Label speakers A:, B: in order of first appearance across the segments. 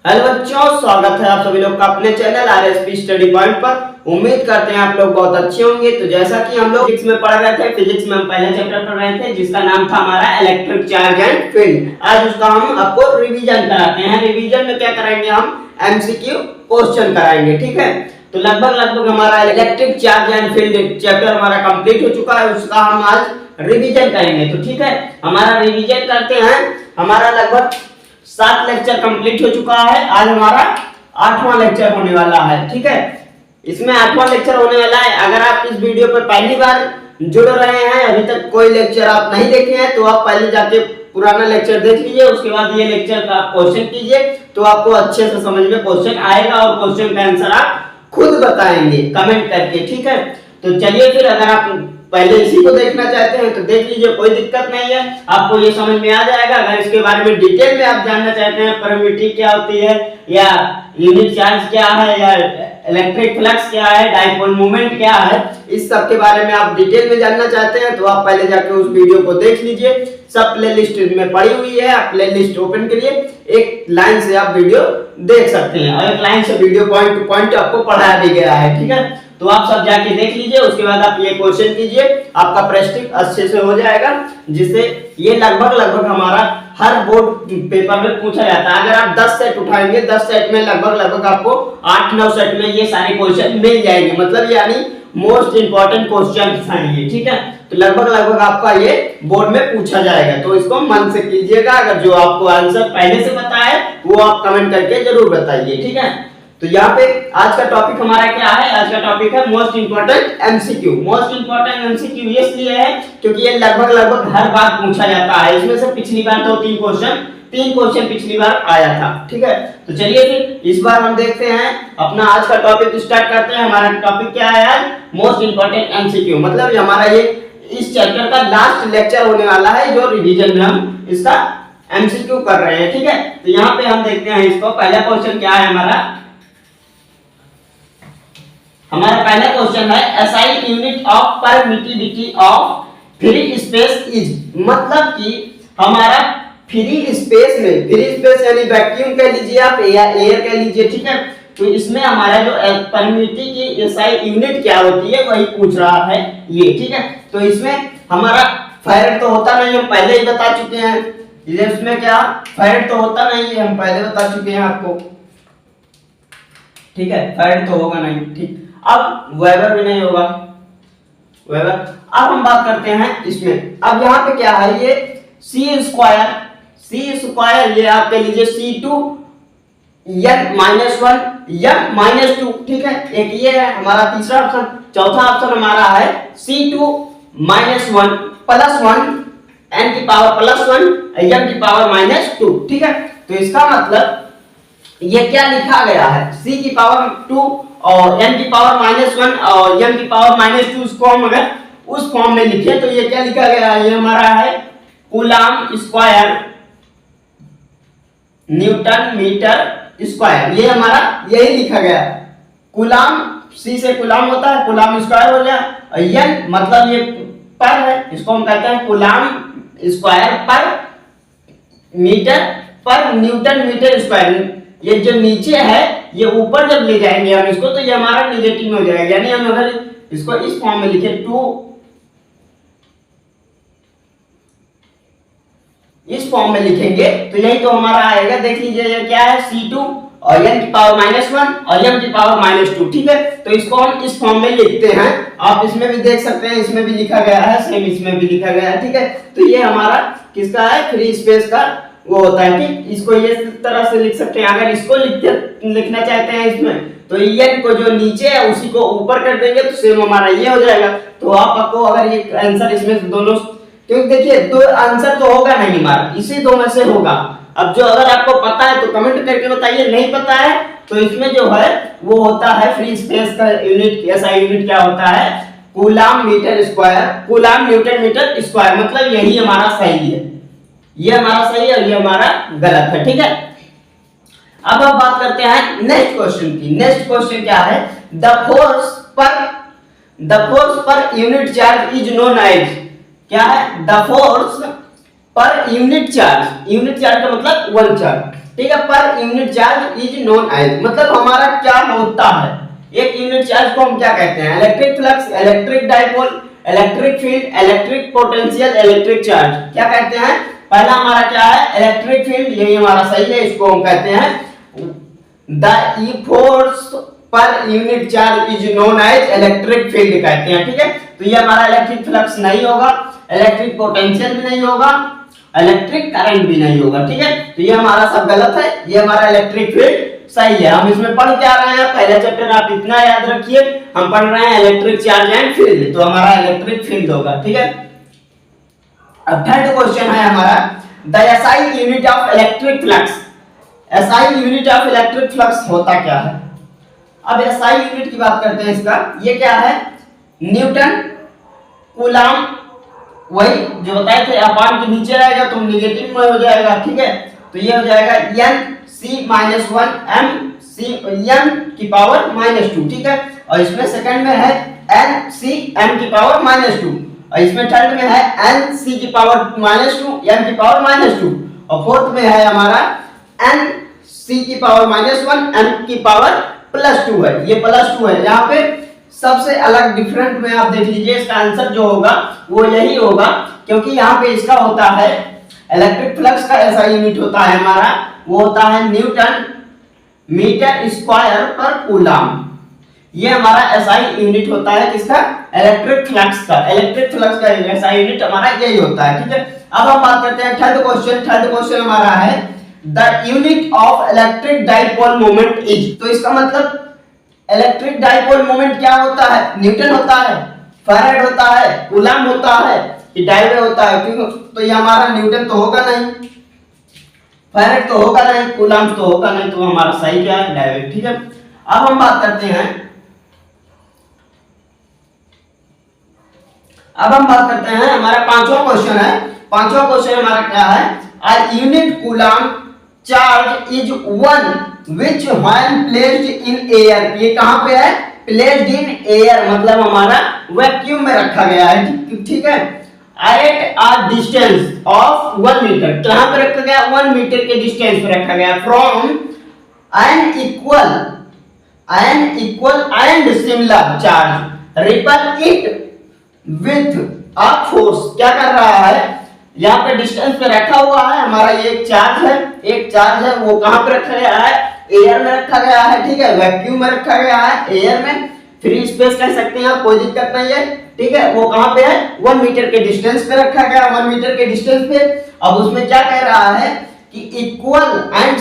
A: Hello बच्चों, स्वागत है आप सभी लोग का अपने चैनल आरएसपी स्टडी पॉइंट पर। उम्मीद करते हैं आप लोग बहुत अच्छे होंगे। तो जैसा कि हम लोग फिजिक्स में पढ़ रहे थे, फिजिक्स में हम पहले चैप्टर पढ़ रहे थे जिसका नाम था हमारा इलेक्ट्रिक चार्ज एंड फील्ड। आज उसका हम आपको रिवीजन कराते हैं। रिवीजन में क्या कराएंगे, हम एमसीक्यू क्वेश्चन कराएंगे, ठीक है। तो लगभग हमारा electric charge and field chapter हमारा कंप्लीट हो चुका है, उसका हम आज रिवीजन करेंगे। तो ठीक है, हमारा रिवीजन करते हैं। हमारा लगभग 7 लेक्चर कंप्लीट हो चुका है। आज हमारा 8वां लेक्चर होने वाला है, ठीक है। इसमें 8वां लेक्चर होने वाला है। अगर आप इस वीडियो पर पहली बार जुड़ रहे हैं, अभी तक कोई लेक्चर आप नहीं देखे हैं, तो आप पहले जाके पुराना लेक्चर देख लीजिए। उसके बाद ये लेक्चर का क्वेश्चन कीजिए, तो आपको अच्छे से समझ में क्वेश्चन आएगा और क्वेश्चन का आंसर आप खुद बताएंगे कमेंट करके, ठीक है। तो चलिए फिर, अगर आप पहले इसी को देखना चाहते हैं तो देख लीजिए, कोई दिक्कत नहीं है, आपको ये समझ में आ जाएगा। अगर इसके बारे में डिटेल में आप जानना चाहते हैं, परमिटिविटी क्या होती है, या यूनिट चार्ज क्या है, या इलेक्ट्रिक फ्लक्स क्या है, डाइपोल मोमेंट क्या है, इस सब के बारे में आप डिटेल में जानना चाहते हैं, तो आप पहले जाके उस वीडियो को देख लीजिए। सब प्लेलिस्ट में पड़ी हुई है, आप प्लेलिस्ट ओपन करिए, एक लाइन से आप वीडियो देख सकते हैं, और एक लाइन से वीडियो पॉइंट टू पॉइंट आपको पढ़ाया भी गया है, ठीक है। तो आप सब जाके देख लीजिए। उसके बाद आप ये क्वेश्चन कीजिए, आपका प्रैक्टिस अच्छे से हो जाएगा, जिससे ये लगभग हमारा हर बोर्ड पेपर में पूछा जाता है। अगर आप 10 सेट उठाएंगे, 10 सेट में लगभग आपको 8-9 सेट में ये सारे क्वेश्चन मिल जाएंगे, मतलब यानी मोस्ट इंपोर्टेंट क्वेश्चन हैं ये, ठीक है। तो लगभग आपका ये बोर्ड में पूछा जाएगा, तो इसको मन से कीजिएगा। अगर जो आपको आंसर पहले से पता है वो आप कमेंट करके जरूर बताइए, ठीक है। तो यहाँ पे आज का टॉपिक हमारा क्या है, आज का टॉपिक है most important MCQ. Most important MCQ इसलिए है क्योंकि ये लगभग हर बार पूछा जाता है। इसमें से पिछली बार तो 3 क्वेश्चन पिछली बार आया था, ठीक है। तो चलिए फिर इस बार हम देखते हैं, अपना आज का टॉपिक स्टार्ट करते हैं। हमारा टॉपिक क्या है आज, मोस्ट इंपोर्टेंट एमसीक्यू, मतलब हमारा ये इस चैप्टर का लास्ट लेक्चर होने वाला है, जो रिवीजन में हम इसका एमसीक्यू कर रहे हैं, ठीक है। तो यहाँ पे हम देखते हैं इसको। पहला क्वेश्चन क्या है हमारा पहला क्वेश्चन है SI unit of permittivity of free space is, मतलब कि हमारा फ्री स्पेस में, फ्री स्पेस यानी वैक्यूम कह लीजिए आप या एयर कह लीजिए, ठीक है। तो इसमें हमारा जो परमिटिविटी की एसआई यूनिट क्या होती है वही पूछ रहा है ये, ठीक है। तो इसमें हमारा फैरेड तो होता नहीं, हम पहले ही बता चुके हैं। इसमें क्या फैरेड तो होता नहीं है, हम पहले बता चुके हैं आपको, ठीक है। फैरेड तो होगा नहीं, ठीक। अब वेबर भी नहीं होगा, वेबर। अब हम बात करते हैं इसमें। अब यहाँ पे क्या है, ये सी स्क्वायर ये आप कह लीजिए C2 n-1 n-2, ठीक है। एक ये है हमारा तीसरा ऑप्शन। चौथा ऑप्शन हमारा है C2 -1 + 1 n की पावर +1 m की पावर -2, ठीक है। तो इसका मतलब ये क्या लिखा गया है, c की पावर 2 और n की पावर -1 और m की पावर -2, उसको हम अगर उस फॉर्म में लिखे तो ये क्या लिखा गया है, ये हमारा है coulomb square newton metre square. ये हमारा यही लिखा गया है। कूलम, c से कूलम होता है, कूलम स्क्वायर हो गया, और n मतलब ये पर है, इसको हम कहते हैं कूलम स्क्वायर पर मीटर पर न्यूटन मीटर स्क्वायर। ये जो नीचे है ये ऊपर जब ले जाएंगे हम इसको, तो ये हमारा नेगेटिव में हो जाएगा। यानी हम अगर इसको इस फॉर्म में लिखे 2, इस फॉर्म में लिखेंगे तो यही तो हमारा आएगा। देख लीजिए ये क्या है, C2 और n की पावर -1 और m की पावर -2, ठीक है। तो इसको हम इस फॉर्म में लिखते हैं। आप इसमें भी देख सकते हैं, इसमें भी लिखा गया है, सेम इसमें भी लिखा गया है, ठीक है। तो ये हमारा किसका है, फ्री स्पेस का वो होता है, ठीक। इसको ये तरह से लिख सकते हैं। अगर इसको लिखना चाहते हैं इसमें, तो n को जो नीचे है उसी को ऊपर कर देंगे तो सेम हमारा ये हो जाएगा। तो आपको अगर ये आंसर इसमें दोनों, क्योंकि देखिए दो आंसर तो होगा नहीं हमारा, इसी दो में से होगा। अब जो अगर आपको पता है तो कमेंट करके बताइए, नहीं पता है तो इसमें जो है वो होता है फ्री स्पेस का यूनिट, ऐसा यूनिट क्या होता है, coulomb metre square, coulomb newton metre square, मतलब यही हमारा सही है। ये हमारा सही है और ये हमारा गलत है, ठीक है। अब हम बात करते हैं नेक्स्ट क्वेश्चन की। नेक्स्ट क्वेश्चन क्या है, the force per unit charge is known as, क्या है, the force per unit charge का मतलब 1 चार्ज, ठीक है, per unit charge is known as, मतलब हमारा क्या होता है, एक यूनिट चार्ज को हम क्या कहते हैं, electric flux, electric dipole, electric field, electric potential, electric charge, क्या कहते हैं, पहला हमारा क्या है, इलेक्ट्रिक फील्ड, यही हमारा सही है, इसको हम कहते हैं the force per unit charge is known as electric field कहते हैं। ठीक है, तो ये हमारा इलेक्ट्रिक फ्लक्स नहीं होगा, इलेक्ट्रिक पोटेंशियल भी नहीं होगा, इलेक्ट्रिक करंट भी नहीं होगा। ठीक है, तो ये हमारा सब गलत है, ये हमारा इलेक्ट्रिक फील्ड सही है। हम इसमें पढ़ क्या रहे हैं, पहला चैप्टर आप इतना याद रखिए, हम पढ़ रहे हैं इलेक्ट्रिक चार्ज एंड फील्ड, तो हमारा इलेक्ट्रिक फील्ड होगा। ठीक है, अब थर्ड क्वेश्चन है हमारा, the SI unit of electric flux, SI unit of electric flux होता क्या है। अब एसआई यूनिट की बात करते हैं, इसका ये क्या है, न्यूटन कूलम, वही जो बताए थे, अपान के नीचे आएगा तो नेगेटिव में हो जाएगा। ठीक है, तो ये हो जाएगा n c - 1 m c n की पावर -2। ठीक है, और इसमें सेकंड में है n c m की पावर -2, और इसमें थर्ड में है n c की पावर -2 m की पावर -2, और फोर्थ में है हमारा n c की पावर -1 m की पावर +2 है, ये +2 है। यहाँ पे सबसे अलग डिफरेंट में आप देख लीजिए, इसका आंसर जो होगा वो यही होगा, क्योंकि यहाँ पे इसका होता है इलेक्ट्रिक फ्लक्स का ऐसा यूनिट होता है हमारा, वो होता है न्यूटन मीटर स्क्वायर पर कूलम। ये हमारा एसआई यूनिट होता है किसका, इलेक्ट्रिक फ्लक्स का, इलेक्ट्रिक फ्लक्स का एसआई यूनिट हमारा यही होता है। ठीक है, अब हम बात करते हैं थर्ड क्वेश्चन। थर्ड क्वेश्चन हमारा है the unit of electric dipole moment is, तो इसका मतलब इलेक्ट्रिक डाइपोल मोमेंट क्या होता है, न्यूटन होता है, फैराड होता है, कूलम होता है, कि डाइवे होता है, क्यों, तो ये हमारा न्यूटन तो होगा नहीं, फैराड तो होगा नहीं, कूलम तो होगा नहीं, तो हमारा सही क्या है, डाइवे। ठीक है, अब हम बात करते हैं, अब हम बात करते हैं हमारा पांचवा क्वेश्चन है। पांचवा क्वेश्चन हमारा क्या है, a unit coulomb charge is 1 which when placed in air, ये कहां पे है, placed in air, मतलब हमारा वैक्यूम में रखा गया है। ठीक है, at a distance of 1 metre, कहां पे रखा गया, 1 मीटर के डिस्टेंस पे रखा गया, from an equal and similar charge repel it with a force, क्या कर रहा है, यहाँ पे डिस्टेंस पे रखा हुआ है हमारा, ये एक चार्ज है, वो कहां पे रखा गया है, एयर में रखा गया है। ठीक है, वैक्यूम में रखा गया है, एयर में, फ्री स्पेस कह सकते हैं आप, कोई दिक्कत नहीं है। ठीक है, वो कहां पे है, 1 मीटर के डिस्टेंस पे रखा गया, 1 मीटर के डिस्टेंस पे। अब उसमें क्या कह रहा है कि इक्वल एंड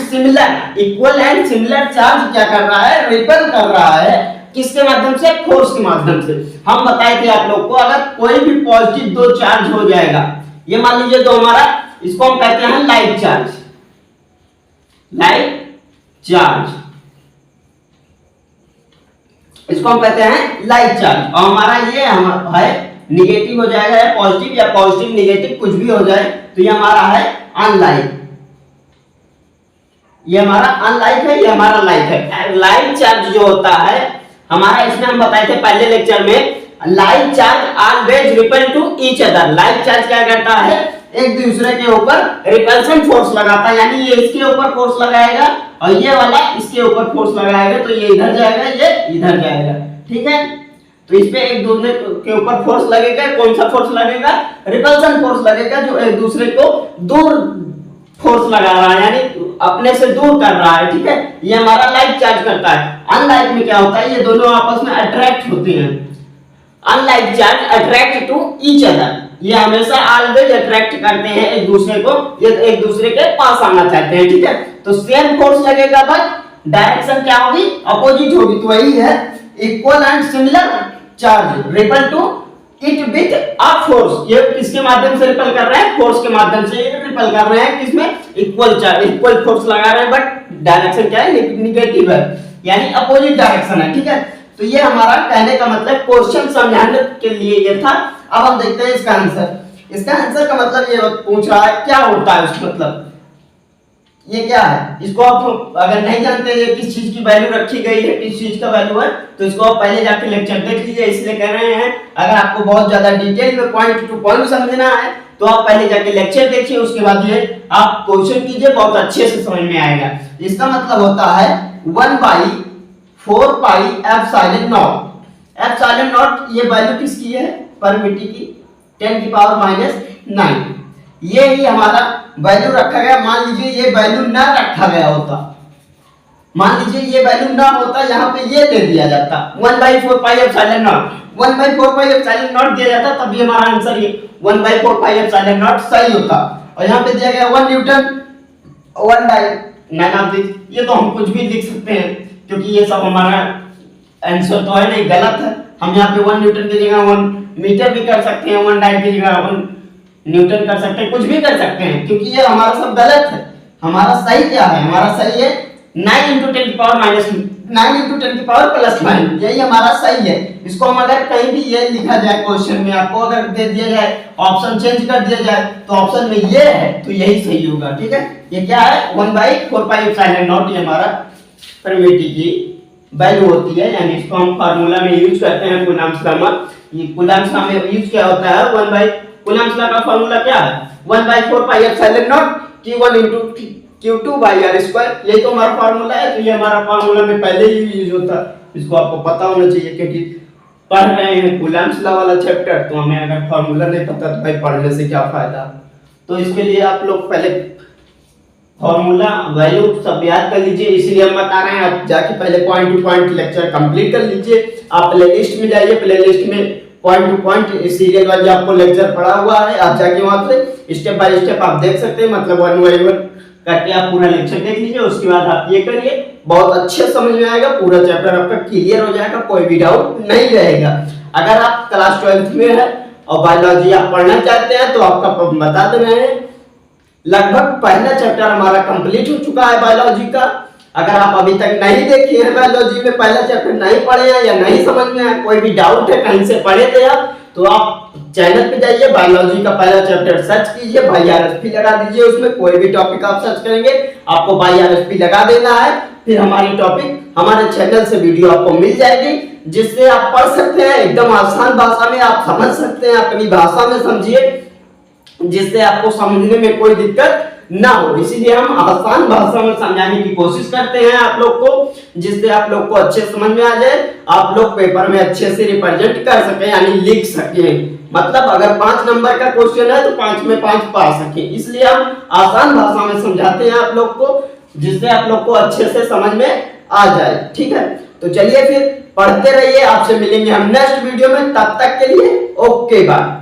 A: सिमिलर चार्ज क्या कर रहा है, रिपेल कर रहा है, किसके माध्यम से, फोर्स के माध्यम से। हम बताए थे आप लोग को, अगर कोई भी पॉजिटिव दो चार्ज हो जाएगा, ये मान लीजिए तो हमारा, इसको हम कहते हैं लाइट चार्ज, इसको हम कहते हैं लाइट चार्ज, और हमारा ये है निगेटिव हो जाएगा, या पॉजिटिव, या पॉजिटिव निगेटिव कुछ भी हो जाए, तो ये हमारा है अनलाइट, ये हमारा अनलाइट है, ये हमारा लाइट है। लाइट चार्ज जो होता है हमारा, इसमें हम बताए थे पहले लेक्चर में, like charge always repel to each other, like charge क्या करता है, एक दूसरे के ऊपर रिपल्सन फोर्स लगाता है, यानी ये इसके ऊपर फोर्स लगाएगा और ये वाला इसके ऊपर फोर्स लगाएगा, तो ये इधर जाएगा, ये इधर जाएगा। ठीक है, तो इस पे एक दूसरे के ऊपर फोर्स लगेगा, कौन सा फोर्स लगेगा, रिपल्सन फोर्स लगेगा, जो एक दूसरे को दूर फोर्स लगा रहा है, यानी अपने से दूर कर रहा है। ठीक है, ये हमारा लाइट चार्ज करता है। अनलाइट में क्या होता है, ये दोनों आपस में अट्रैक्ट होते हैं, unlike charge attract to each other, ये हमेशा ऑलवेज अट्रैक्ट करते हैं एक दूसरे को, ये एक दूसरे के पास आना चाहते हैं। ठीक है, तो सेम फोर्स लगेगा, बट डायरेक्शन क्या होगी, अपोजिट होगी, तो वही है equal and similar charge repel to it with a force, ये किसके माध्यम से रिपेल कर रहे हैं, फोर्स के माध्यम से ये रिपेल कर रहे हैं, किसमें, इक्वल चार्ज, इक्वल फोर्स लगा रहे हैं, बट डायरेक्शन क्या है, निगेटिव है, यानी अपोजिट डायरेक्शन है। ठीक है, तो ये हमारा कहने का मतलब क्वेश्चन समझाने के लिए ये था। अब हम देखते हैं इसका आंसर। इसका आंसर का मतलब ये पूछ रहा है क्या होता है, उसका मतलब ये क्या है, इसको आप अगर नहीं जानते ये किस चीज की वैल्यू रखी गई है, किस चीज का वैल्यू है, तो इसको आप पहले जाके लेक्चर देख लीजिए। इसलिए कह रहे हैं अगर आपको बहुत ज्यादा डिटेल में पॉइंट टू पॉइंट समझना है तो आप पहले जाके लेक्चर देखिए, उसके बाद ये आप क्वेश्चन कीजिए, बहुत अच्छे से समझ में आएगा। इसका मतलब होता है 1/4 pi epsilon not. Epsilon not ये वैल्यू किसकी है, परमिटिविटी की 10⁻⁹। ये ही हमारा वैल्यू रखा गया। मान लीजिए ये वैल्यू ना रखा गया होता, मान लीजिए ये वैल्यू ना होता, यहाँ पे ये दे दिया जाता 1/4 pi epsilon not, 1/4 pi epsilon not दिया जाता, तब भी हमारा आंसर ये 1/4 पाई एप्सिलॉन नॉट सही होता। और यहाँ पे दिया गया 1 न्यूटन 1/9। ये तो हम कुछ भी लिख सकते हैं क्योंकि ये सब हमारा आंसर तो है नहीं, गलत है। हम यहाँ पे 1 न्यूटन की जगह 1 मीटर भी कर सकते हैं, 1 डाइन की जगह 1 न्यूटन कर सकते हैं, कुछ भी कर सकते हैं, क्योंकि ये हमारा सब गलत है। हमारा सही क्या है, हमारा सही है 9 × 10⁻⁻⁻, यही हमारा सही है। इसको हम अगर कहीं भी ये लिखा जाए क्वेश्चन में, आपको अगर दे दिया जाए ऑप्शन चेंज कर दिया जाए तो ऑप्शन में ये है तो यही सही होगा। ठीक है, ये क्या है 1/4 पाई एप्सिलॉन नॉट, ये हमारा परमिटिविटी की वैल्यू होती है। यानी इसको हम फार्मूला में यूज करते हैं कूलम्ब्स लॉ। ये कूलम्ब्स लॉ में यूज क्या होता है, कूलम्ब्स लॉ का फार्मूला क्या है 1/4 pi epsilon not Q1 × Q2/r²। यही तो हमारा फार्मूला है। तो ये हमारा फार्मूला में पहले ही यूज होता है, इसको आपको पता होना चाहिए क्योंकि पढ़ रहे हैं कूलम्ब्स लॉ वाला चैप्टर। तो हमें अगर फार्मूला नहीं पता तो भाई पढ़ने से क्या फायदा। तो इसके लिए आप लोग पहले फार्मूला वैल्यू सब याद कर लीजिए, इसलिए हम बता रहे हैं। आप जाके पहले point two point lecture complete कर लीजिए। आप प्लेलिस्ट में जाइए, प्लेलिस्ट में point two point serial wise आपको लेक्चर पढ़ा हुआ है, आप जाके वहां से स्टेप बाय स्टेप आप देख सकते हैं। मतलब 1 बाय 1 करके आप पूरा लेक्चर देख लीजिए, उसके बाद आप ये करिए, बहुत अच्छे समझ में आएगा, पूरा चैप्टर आपका क्लियर हो जाएगा, कोई भी डाउट नहीं रहेगा। अगर आप क्लास 12th में है और बायोलॉजी आप पढ़ना चाहते हैं तो आपका बता दे रहे हैं लगभग पहला चैप्टर हमारा कंप्लीट हो चुका है बायोलॉजी का। अगर आप अभी तक नहीं देखे हैं बायोलॉजी में पहला चैप्टर नहीं पढ़े हैं या नहीं समझ में आया, कोई भी डाउट है कहीं से पढ़े थे आप, तो आप चैनल पे जाइए, बायोलॉजी का पहला चैप्टर सर्च कीजिए, भाई आरएसपी लगा दीजिए। उसमें कोई भी टॉपिक आप सर्च करेंगे आपको भाई आरएसपी लगा देना है, फिर हमारी टॉपिक हमारे चैनल से वीडियो आपको मिल जाएगी, जिससे आप पढ़ सकते हैं। एकदम आसान भाषा में आप समझ सकते हैं, अपनी भाषा में समझिए, जिससे आपको समझने में कोई दिक्कत ना हो। इसीलिए हम आसान भाषा में समझाने की कोशिश करते हैं आप लोग को, जिससे आप लोग को अच्छे समझ में आ जाए, आप लोग पेपर में अच्छे से रिप्रेजेंट कर सके, यानी लिख सके। मतलब अगर 5 नंबर का क्वेश्चन है तो 5 में 5 पा सके। इसलिए हम आसान भाषा में समझाते हैं आप लोग को, जिससे आप लोग को अच्छे से समझ में आ जाए। ठीक है, तो चलिए फिर पढ़ते रहिए। आपसे मिलेंगे हम नेक्स्ट वीडियो में, तब तक के लिए ओके बाय।